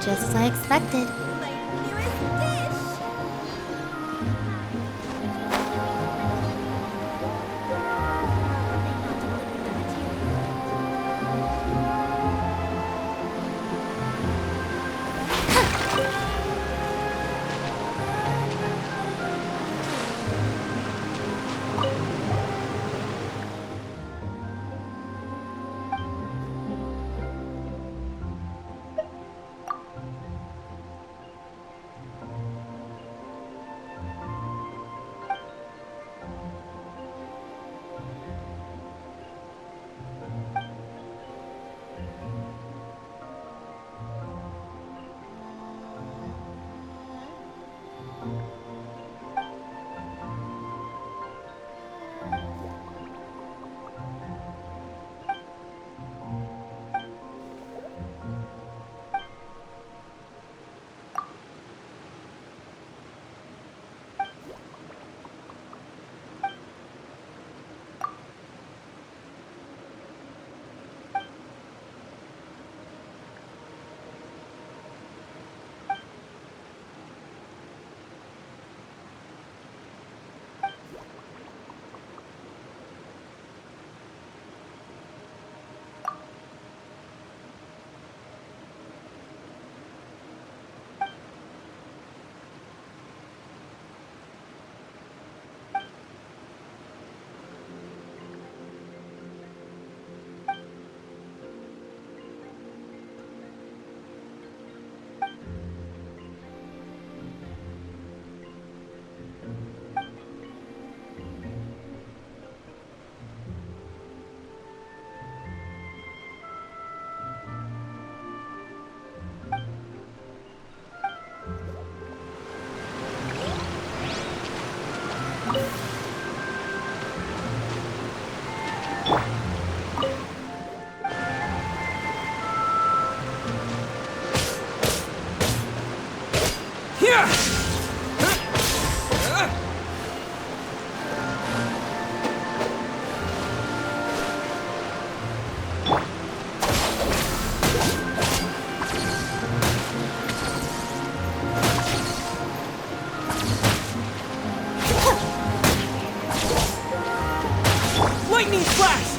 Just as I expected. My newest dish! Lightning flash!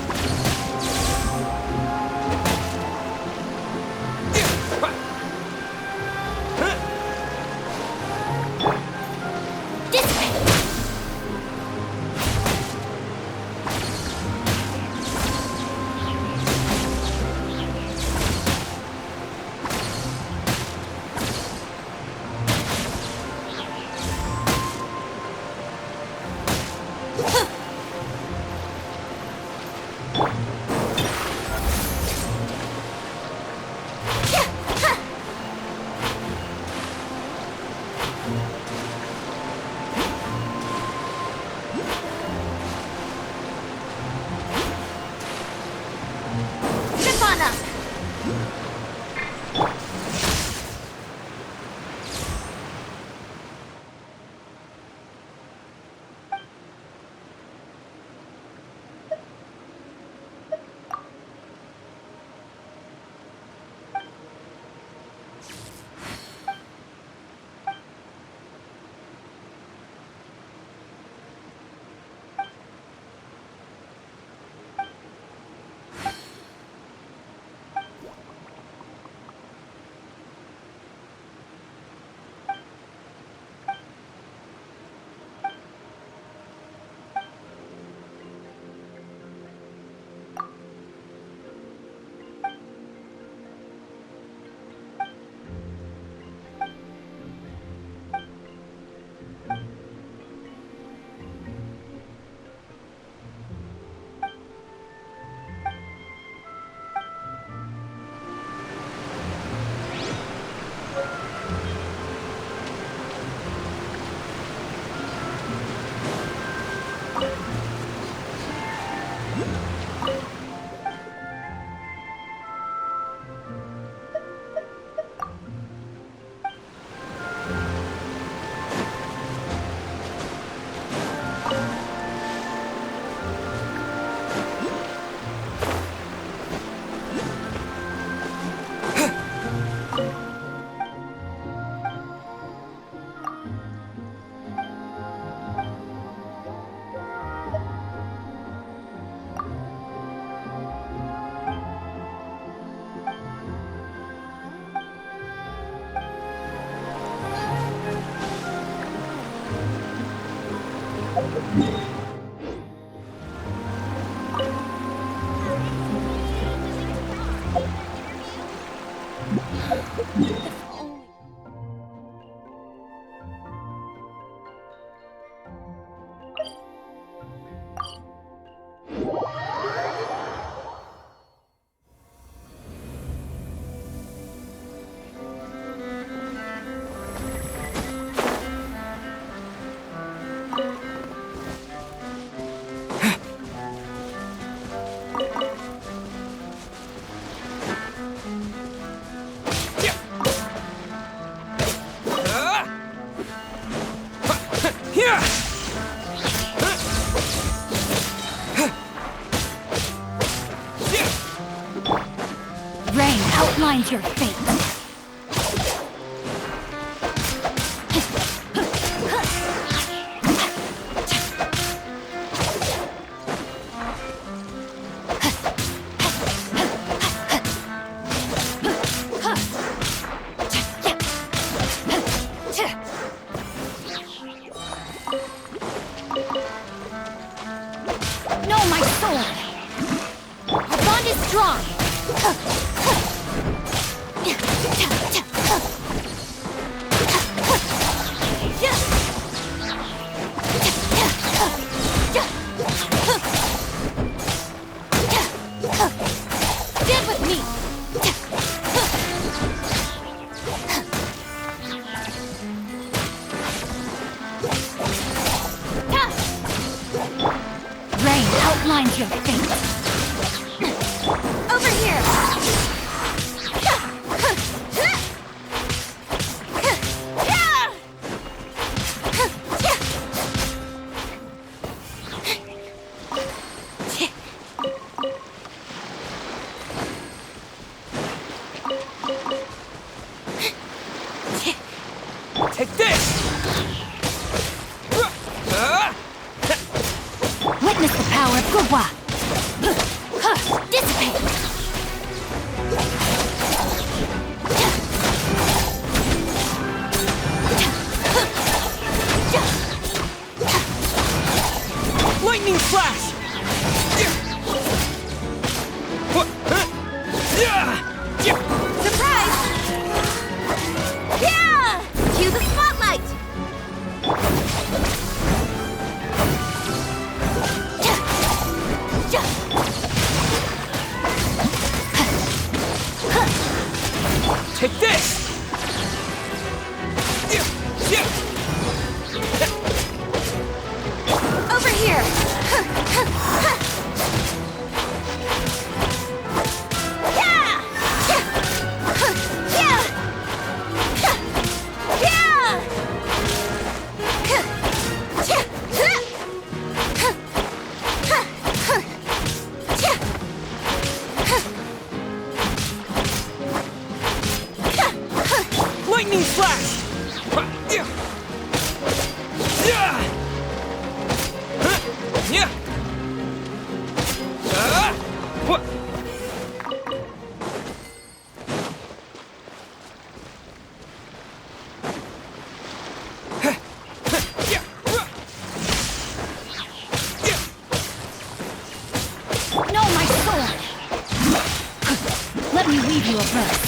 Rain outlines your fate. No, my sword! Our bond is strong! Stand with me! Rain outlines your fate. Over here! Take this! Witness the power of Gurwa! Dissipate! Lightning flash! Surprise! Yeah! Cue the spotlight! Take this! Over here! Lightning flash! No, my sword! Let me weave you a verse.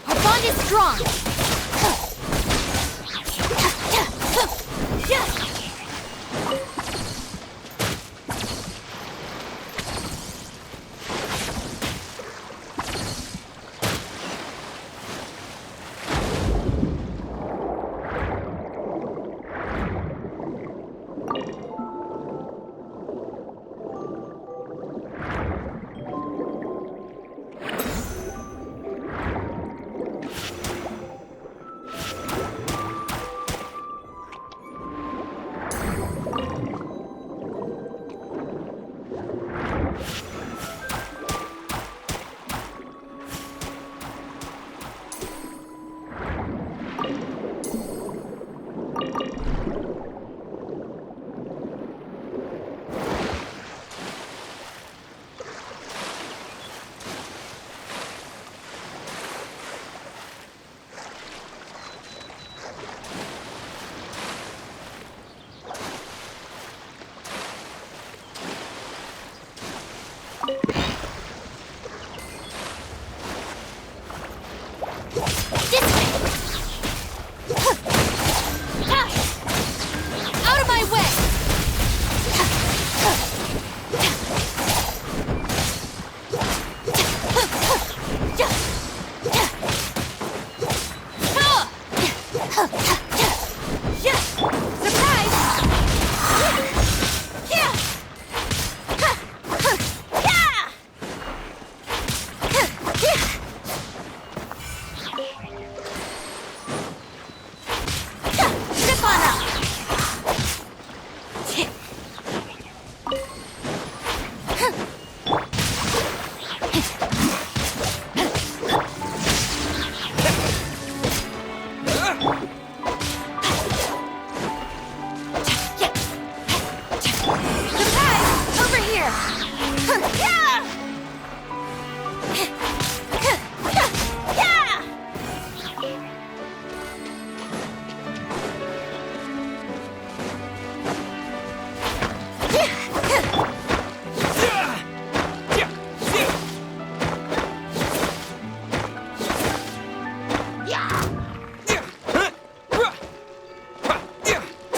Our bond is strong!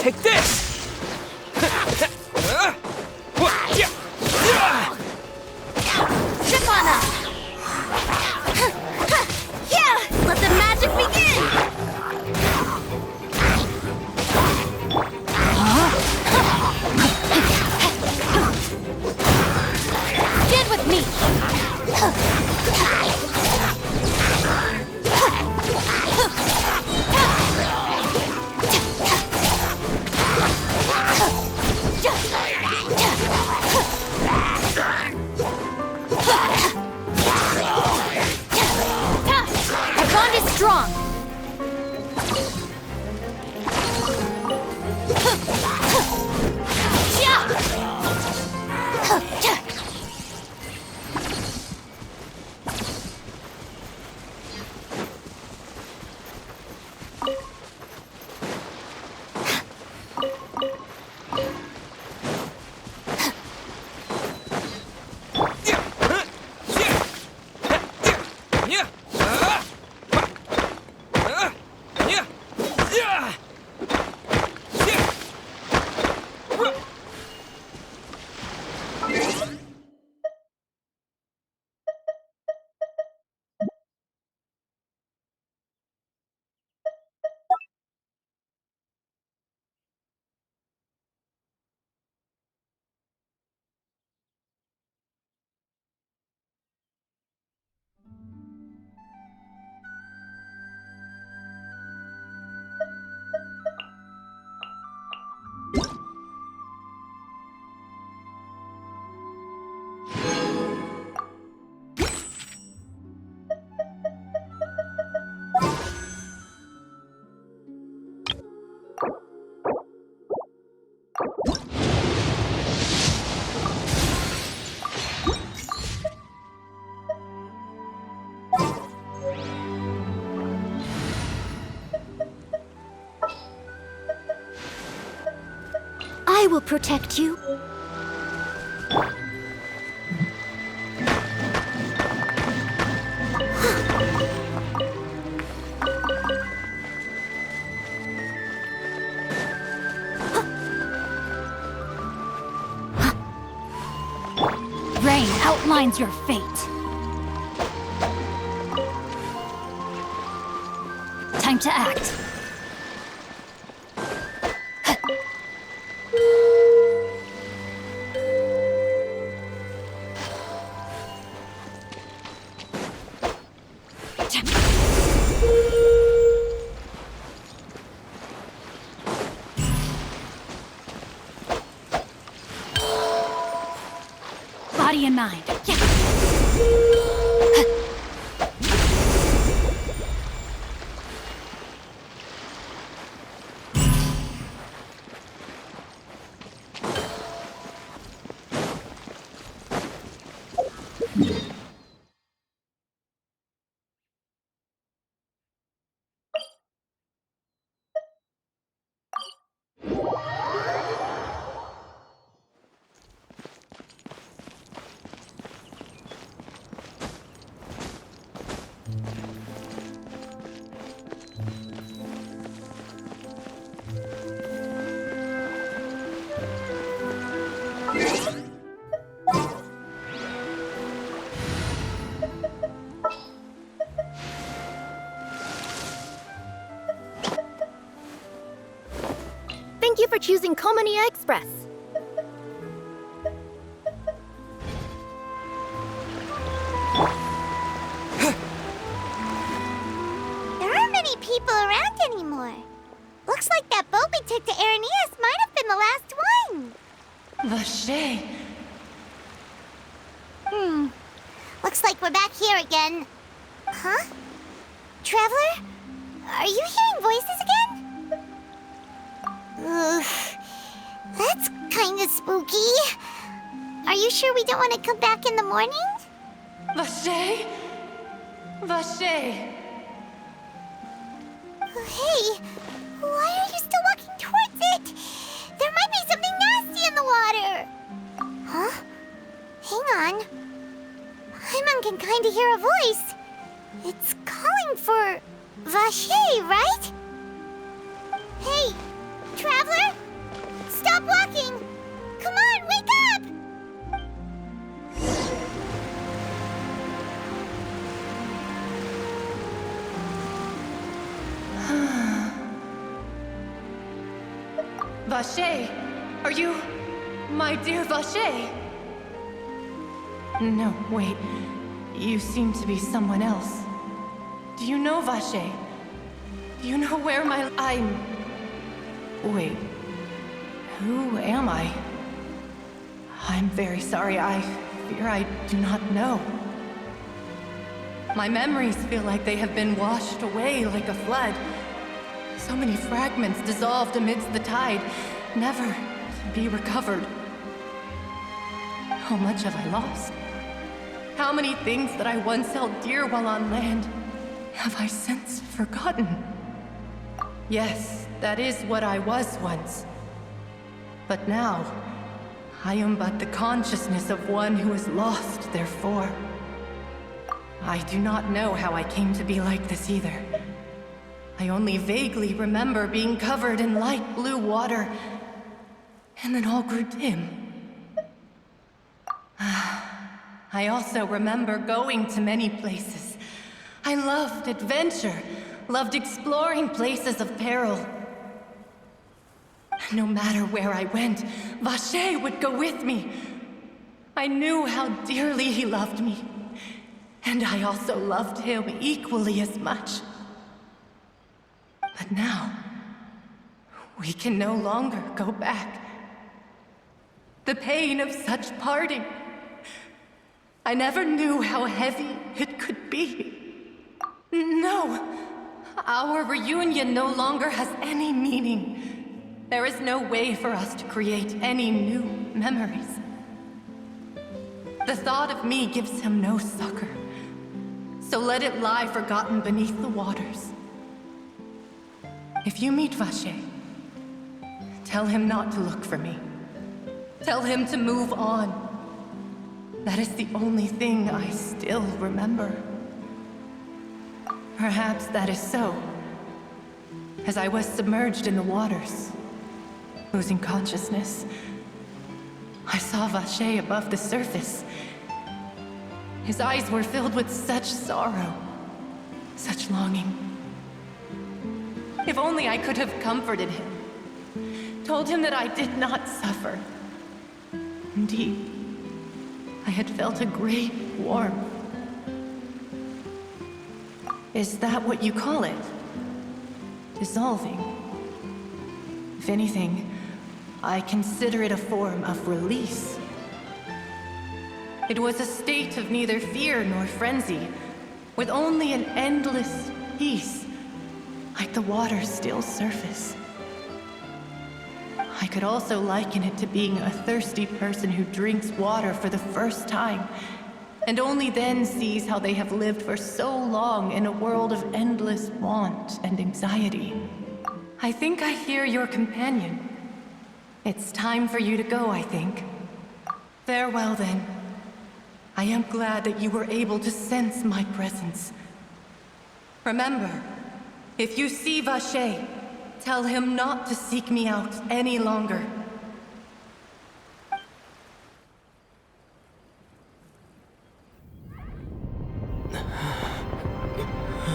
Take this! Trip on us! Yeah! Let the magic begin! Stand with me! Our bond is strong! I will protect you. Rain outlines your fate. Time to act. Body and mind. Yeah. Thank you for choosing Comania Express. There aren't many people around anymore. Looks like that boat we took to Araneas might have been the last one. Vache. Looks like we're back here again. Huh? Traveler? Are you hearing voices again? Ugh. That's kinda spooky. Are you sure we don't want to come back in the morning? Vache? Vache. Hey, why are you still walking towards it? There might be something nasty in the water. Huh? Hang on. Paimon can kinda hear a voice. It's calling for Vache, right? Hey, Traveler? Vache, are you my dear Vache? No, wait. You seem to be someone else. Do you know Vache? Do you know where Wait. Who am I? I'm very sorry. I fear I do not know. My memories feel like they have been washed away like a flood. So many fragments dissolved amidst the tide, never to be recovered. How much have I lost? How many things that I once held dear while on land have I since forgotten? Yes, that is what I was once. But now, I am but the consciousness of one who is lost, therefore. I do not know how I came to be like this either. I only vaguely remember being covered in light blue water, and then all grew dim. I also remember going to many places. I loved adventure, loved exploring places of peril. No matter where I went, Vache would go with me. I knew how dearly he loved me, and I also loved him equally as much. But now, we can no longer go back. The pain of such parting, I never knew how heavy it could be. No, our reunion no longer has any meaning. There is no way for us to create any new memories. The thought of me gives him no succor, so let it lie forgotten beneath the waters. If you meet Vache, tell him not to look for me. Tell him to move on. That is the only thing I still remember. Perhaps that is so. As I was submerged in the waters, losing consciousness, I saw Vache above the surface. His eyes were filled with such sorrow, such longing. If only I could have comforted him, told him that I did not suffer. Indeed, I had felt a great warmth. Is that what you call it? Dissolving? If anything, I consider it a form of release. It was a state of neither fear nor frenzy, with only an endless peace, like the water's still surface. I could also liken it to being a thirsty person who drinks water for the first time, and only then sees how they have lived for so long in a world of endless want and anxiety. I think I hear your companion. It's time for you to go, I think. Farewell, then. I am glad that you were able to sense my presence. Remember, if you see Vache, tell him not to seek me out any longer.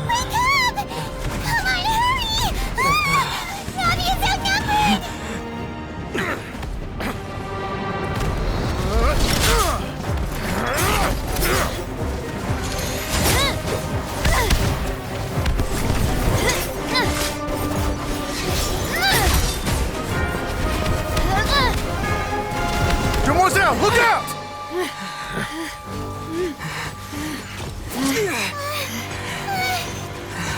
Wake up! Come on, hurry! Navi is outnumbered! Demoiselle, look out!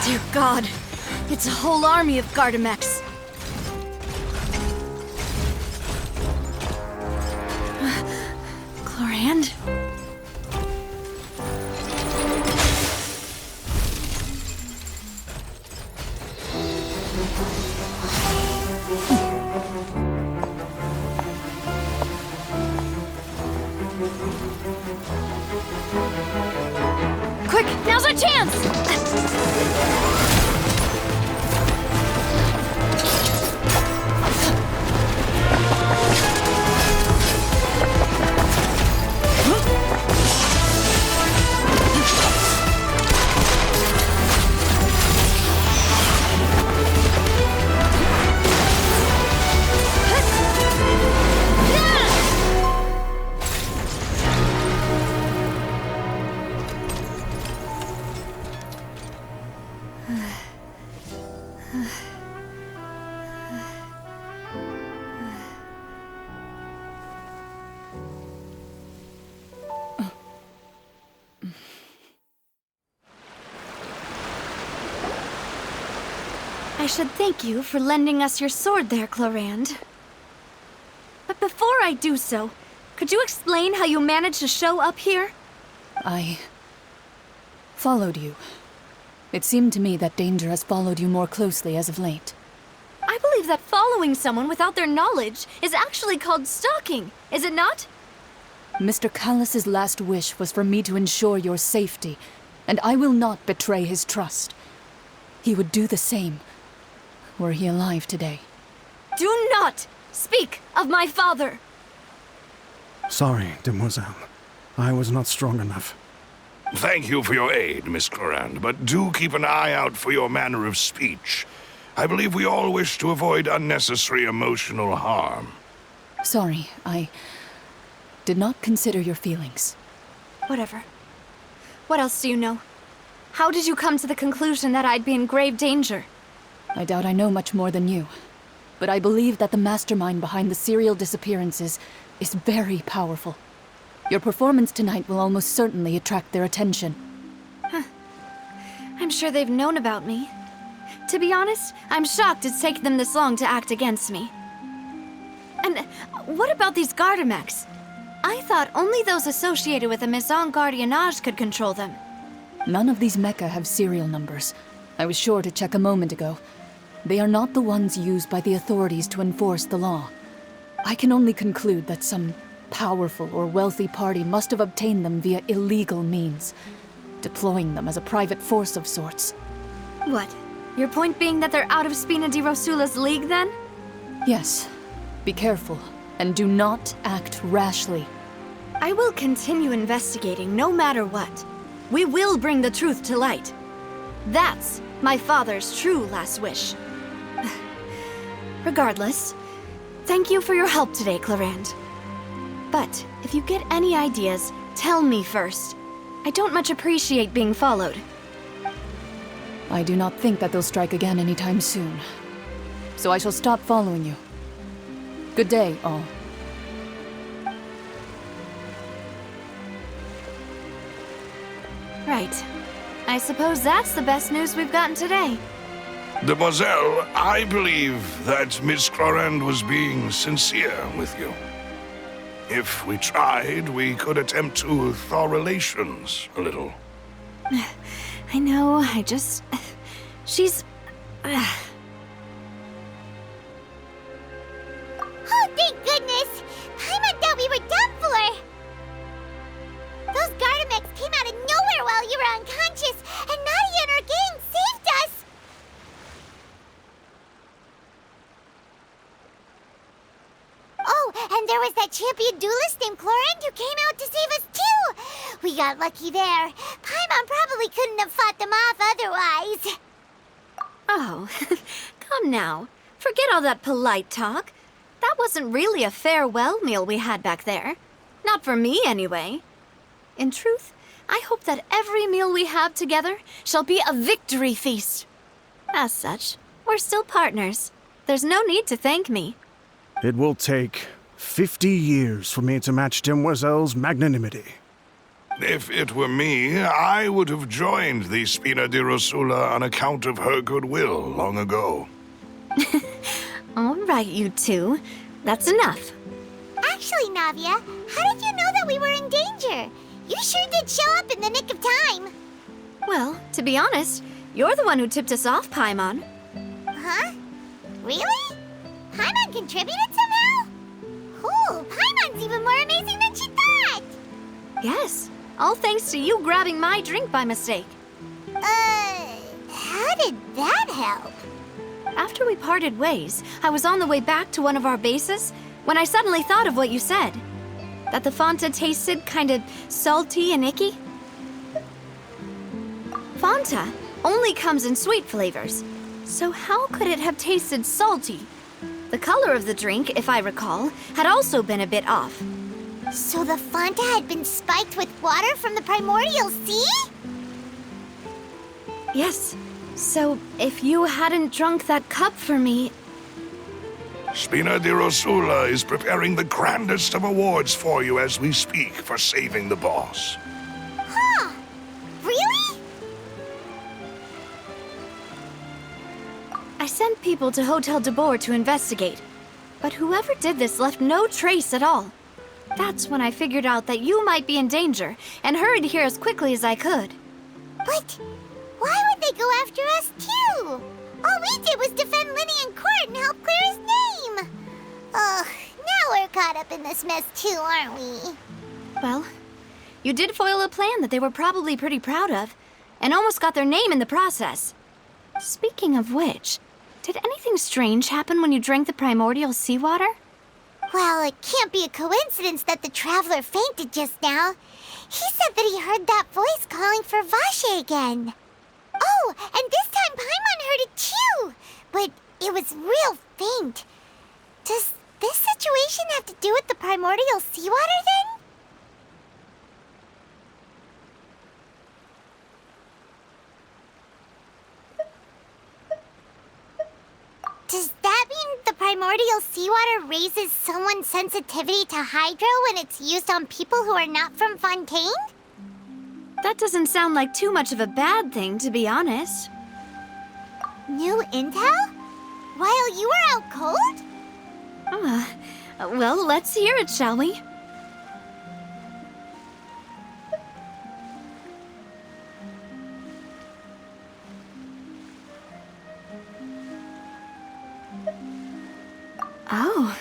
Dear God, it's a whole army of Gardamex. Chlorand? Quick, now's our chance! I should thank you for lending us your sword there, Clorand. But before I do so, could you explain how you managed to show up here? I followed you. It seemed to me that danger has followed you more closely as of late. I believe that following someone without their knowledge is actually called stalking, is it not? Mr. Callus's last wish was for me to ensure your safety, and I will not betray his trust. He would do the same, were he alive today. Do not speak of my father! Sorry, demoiselle. I was not strong enough. Thank you for your aid, Miss Clorand, but do keep an eye out for your manner of speech. I believe we all wish to avoid unnecessary emotional harm. Sorry, I did not consider your feelings. Whatever. What else do you know? How did you come to the conclusion that I'd be in grave danger? I doubt I know much more than you, but I believe that the mastermind behind the serial disappearances is very powerful. Your performance tonight will almost certainly attract their attention. I'm sure they've known about me. To be honest, I'm shocked it's taken them this long to act against me. And what about these Gardamex? I thought only those associated with the Maison Gardiennage could control them. None of these mecha have serial numbers. I was sure to check a moment ago. They are not the ones used by the authorities to enforce the law. I can only conclude that some powerful or wealthy party must have obtained them via illegal means, deploying them as a private force of sorts. What? Your point being that they're out of Spina di Rosula's league, then? Yes. Be careful, and do not act rashly. I will continue investigating no matter what. We will bring the truth to light. That's my father's true last wish. Regardless, thank you for your help today, Clorand. But if you get any ideas, tell me first. I don't much appreciate being followed. I do not think that they'll strike again anytime soon. So I shall stop following you. Good day, all. Right. I suppose that's the best news we've gotten today. Demoiselle, I believe that Miss Clorand was being sincere with you. If we tried, we could attempt to thaw relations a little. I know, I just... She's... Oh, thank goodness! Paimon thought we were done for! Those Gardamex came out of nowhere while you were unconscious, and Nadia and her gang saved us! Oh, and there was that champion duelist named Clorand who came out to save us too! We got lucky there. Paimon probably couldn't have fought them off otherwise. Oh, come now. Forget all that polite talk. That wasn't really a farewell meal we had back there. Not for me, anyway. In truth, I hope that every meal we have together shall be a victory feast. As such, we're still partners. There's no need to thank me. It will take 50 years for me to match Demoiselle's magnanimity. If it were me, I would have joined the Spina di Rosula on account of her goodwill long ago. All right, you two. That's enough. Actually, Navia, how did you know that we were in danger? You sure did show up in the nick of time. Well, to be honest, you're the one who tipped us off, Paimon. Huh? Really? Paimon contributed somehow? Ooh, Paimon's even more amazing than she thought! Yes, all thanks to you grabbing my drink by mistake. How did that help? After we parted ways, I was on the way back to one of our bases when I suddenly thought of what you said. That the Fanta tasted kind of salty and icky. Fanta only comes in sweet flavors, so how could it have tasted salty? The color of the drink, if I recall, had also been a bit off. So the Fanta had been spiked with water from the primordial sea? Yes. So, if you hadn't drunk that cup for me... Spina di Rosula is preparing the grandest of awards for you as we speak for saving the boss. Huh? Really? I sent people to Hotel de Boer to investigate, but whoever did this left no trace at all. That's when I figured out that you might be in danger and hurried here as quickly as I could. But why would they go after us too? All we did was defend Linny in court and help clear his name. Ugh, now we're caught up in this mess too, aren't we? Well, you did foil a plan that they were probably pretty proud of, and almost got their name in the process. Speaking of which, did anything strange happen when you drank the primordial seawater? Well, it can't be a coincidence that the traveler fainted just now. He said that he heard that voice calling for Vache again. Oh, and this time Paimon heard it too, but it was real faint. Does this situation have to do with the primordial seawater then? Does that mean the primordial seawater raises someone's sensitivity to hydro when it's used on people who are not from Fontaine? That doesn't sound like too much of a bad thing, to be honest. New intel? While you were out cold? Well, let's hear it, shall we? Oh,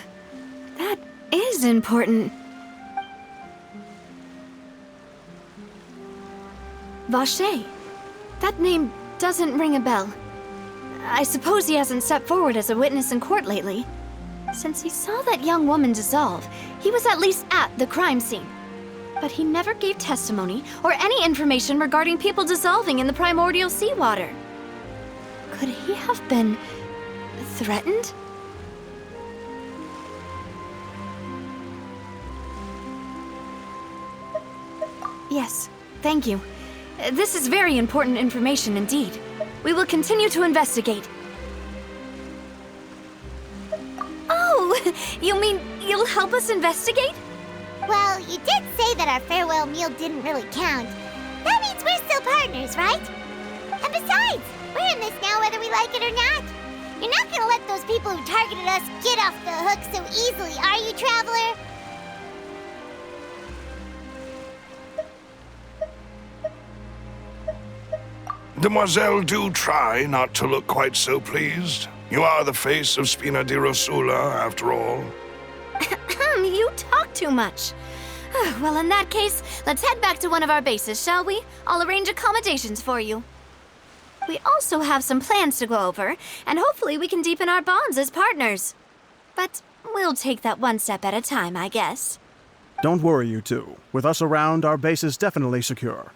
that is important. Vache. That name doesn't ring a bell. I suppose he hasn't stepped forward as a witness in court lately. Since he saw that young woman dissolve, he was at least at the crime scene. But he never gave testimony or any information regarding people dissolving in the primordial seawater. Could he have been threatened? Yes, thank you. This is very important information indeed. We will continue to investigate. Oh, you mean you'll help us investigate? Well, you did say that our farewell meal didn't really count. That means we're still partners, right? And besides, we're in this now whether we like it or not. You're not gonna let those people who targeted us get off the hook so easily, are you, Traveler? Demoiselle, do try not to look quite so pleased. You are the face of Spina di Rosula, after all. You talk too much. Well, in that case, let's head back to one of our bases, shall we? I'll arrange accommodations for you. We also have some plans to go over, and hopefully we can deepen our bonds as partners. But we'll take that one step at a time, I guess. Don't worry, you two. With us around, our base is definitely secure.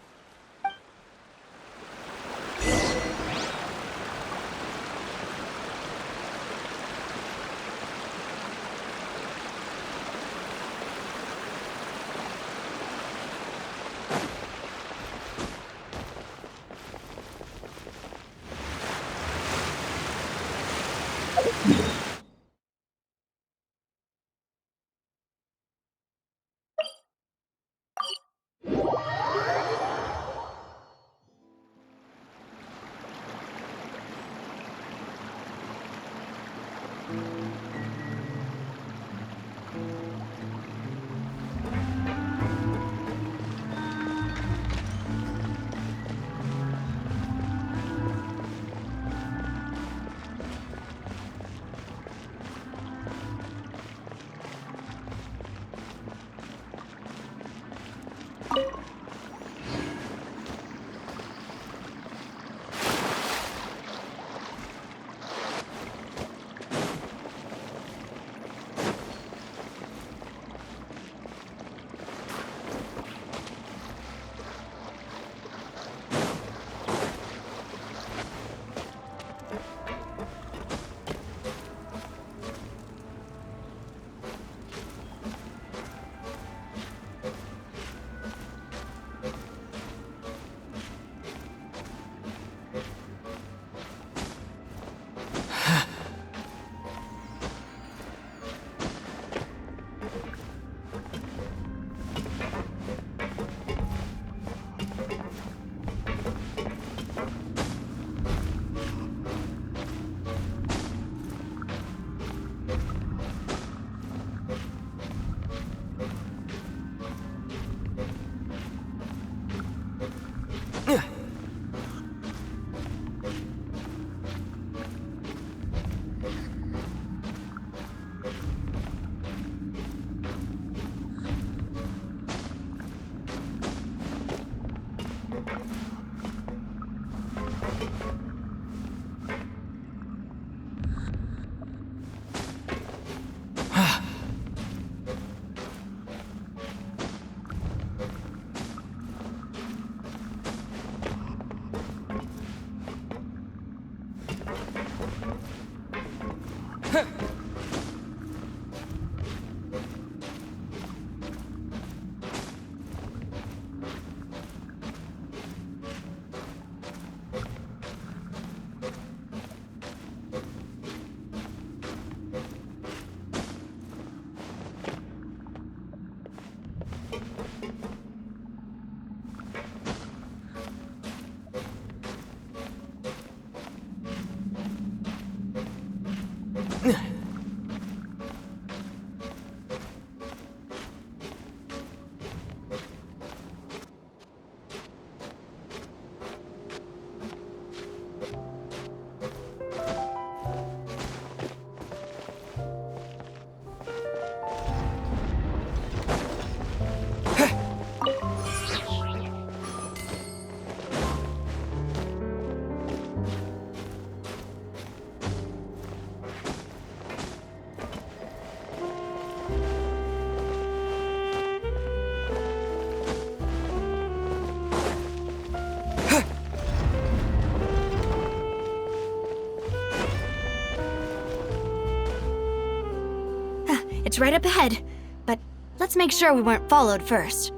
It's right up ahead, but let's make sure we weren't followed first.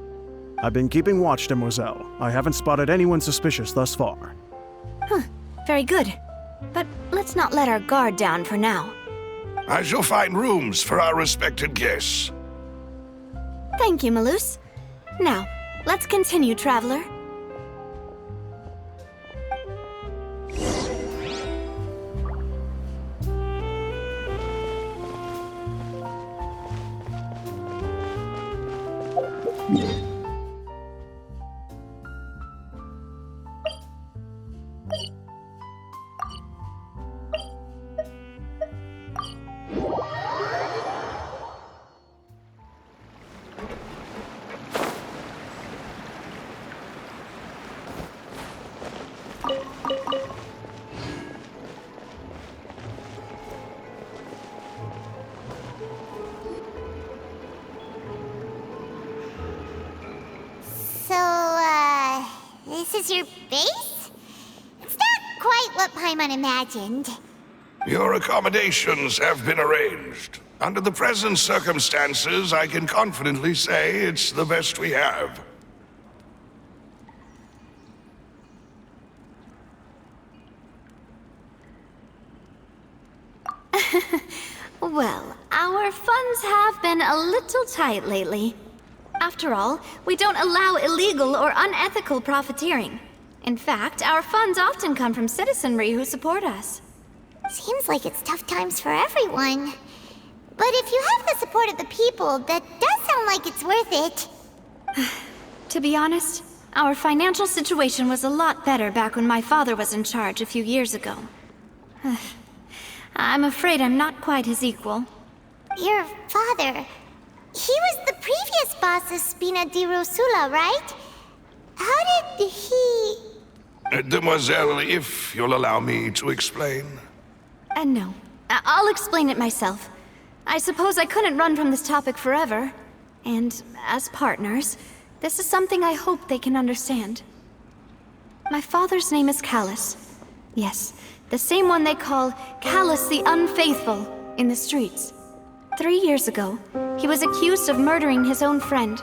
I've been keeping watch, Demoiselle. I haven't spotted anyone suspicious thus far. Very good. But let's not let our guard down for now. I shall find rooms for our respected guests. Thank you, Malus. Now, let's continue, Traveler. This is your base? It's not quite what Paimon imagined. Your accommodations have been arranged. Under the present circumstances, I can confidently say it's the best we have. Well, our funds have been a little tight lately. After all, we don't allow illegal or unethical profiteering. In fact, our funds often come from citizenry who support us. Seems like it's tough times for everyone. But if you have the support of the people, that does sound like it's worth it. To be honest, our financial situation was a lot better back when my father was in charge a few years ago. I'm afraid I'm not quite his equal. Your father... He was the previous boss of Spina di Rosula, right? How did he... Demoiselle, if you'll allow me to explain. No. I'll explain it myself. I suppose I couldn't run from this topic forever. And as partners, this is something I hope they can understand. My father's name is Callus. Yes, the same one they call Callus the Unfaithful in the streets. 3 years ago, he was accused of murdering his own friend.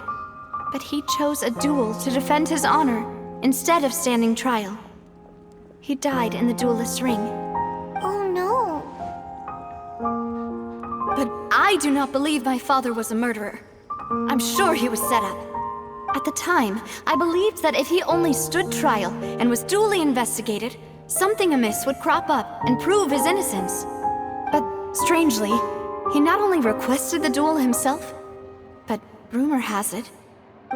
But he chose a duel to defend his honor instead of standing trial. He died in the duelist's ring. Oh no. But I do not believe my father was a murderer. I'm sure he was set up. At the time, I believed that if he only stood trial and was duly investigated, something amiss would crop up and prove his innocence. But strangely, he not only requested the duel himself, but rumor has it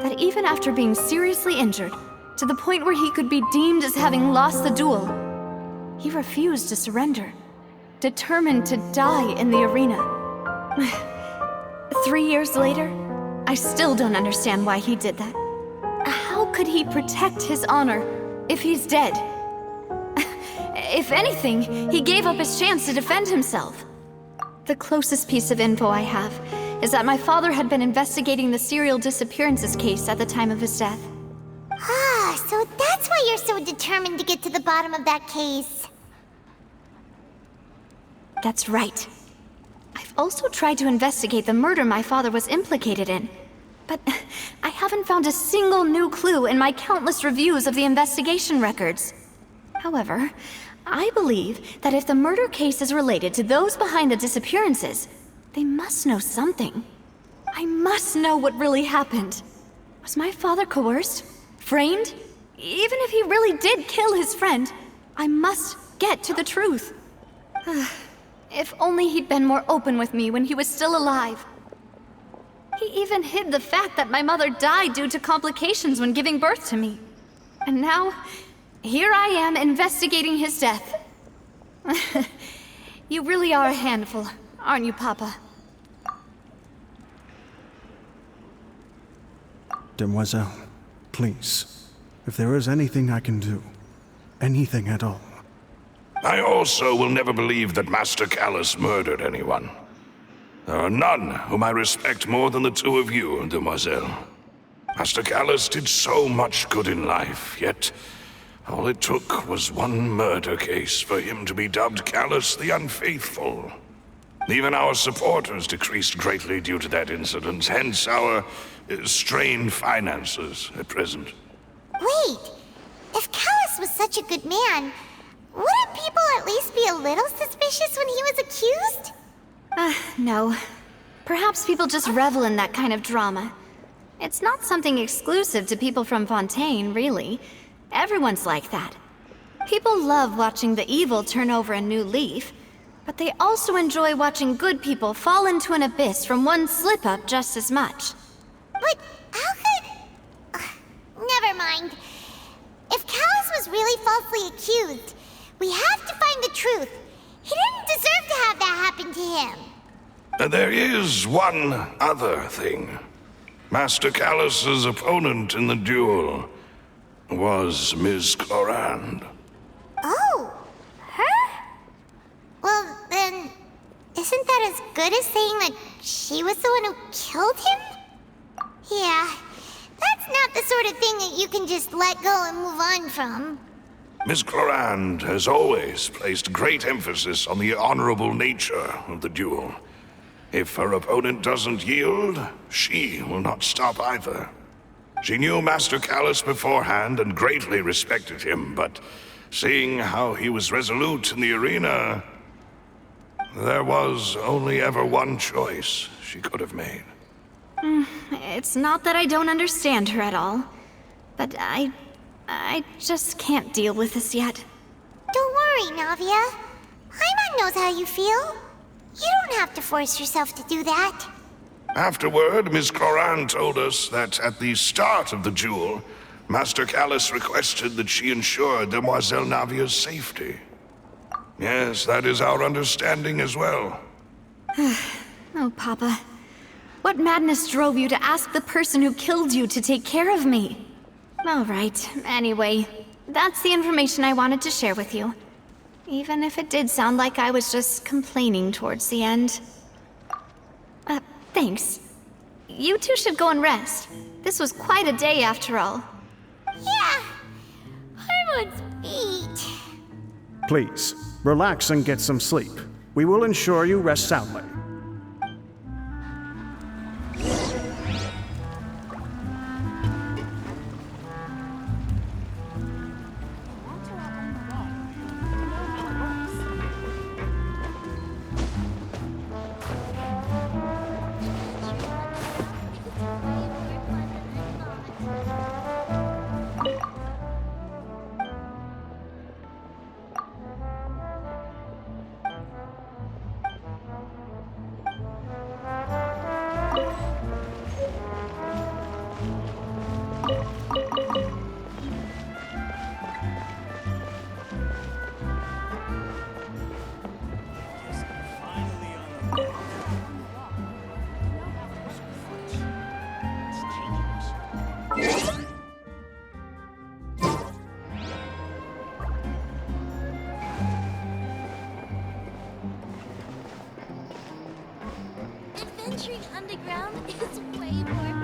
that even after being seriously injured, to the point where he could be deemed as having lost the duel, he refused to surrender, determined to die in the arena. 3 years later, I still don't understand why he did that. How could he protect his honor if he's dead? If anything, he gave up his chance to defend himself. The closest piece of info I have is that my father had been investigating the serial disappearances case at the time of his death. Ah, so that's why you're so determined to get to the bottom of that case. That's right. I've also tried to investigate the murder my father was implicated in, but I haven't found a single new clue in my countless reviews of the investigation records. However, I believe that if the murder case is related to those behind the disappearances, they must know something. I must know what really happened. Was my father coerced? Framed? Even if he really did kill his friend, I must get to the truth. If only he'd been more open with me when he was still alive. He even hid the fact that my mother died due to complications when giving birth to me. And now, here I am investigating his death. You really are a handful, aren't you, Papa? Demoiselle, please, if there is anything I can do, anything at all. I also will never believe that Master Callus murdered anyone. There are none whom I respect more than the two of you, Demoiselle. Master Callus did so much good in life, yet all it took was one murder case for him to be dubbed Callus the Unfaithful. Even our supporters decreased greatly due to that incident, hence our strained finances at present. Wait, if Callus was such a good man, wouldn't people at least be a little suspicious when he was accused? No. Perhaps people just revel in that kind of drama. It's not something exclusive to people from Fontaine, really. Everyone's like that. People love watching the evil turn over a new leaf, but they also enjoy watching good people fall into an abyss from one slip-up just as much. But how could... never mind. If Callus was really falsely accused, we have to find the truth. He didn't deserve to have that happen to him. There is one other thing. Master Callus's opponent in the duel was Ms. Clorand. Oh, her? Well, then, isn't that as good as saying that she was the one who killed him? Yeah, that's not the sort of thing that you can just let go and move on from. Ms. Clorand has always placed great emphasis on the honorable nature of the duel. If her opponent doesn't yield, she will not stop either. She knew Master Callus beforehand and greatly respected him, but seeing how he was resolute in the arena, there was only ever one choice she could have made. It's not that I don't understand her at all, but I just can't deal with this yet. Don't worry, Navia. Paimon knows how you feel. You don't have to force yourself to do that. Afterward, Ms. Clorand told us that at the start of the duel, Master Callus requested that she ensure Demoiselle Navia's safety. Yes, that is our understanding as well. Oh, Papa. What madness drove you to ask the person who killed you to take care of me? All right, anyway, that's the information I wanted to share with you. Even if it did sound like I was just complaining towards the end. Thanks. You two should go and rest. This was quite a day after all. Yeah, Paimon's beat. Please, relax and get some sleep. We will ensure you rest soundly. Adventuring underground is way more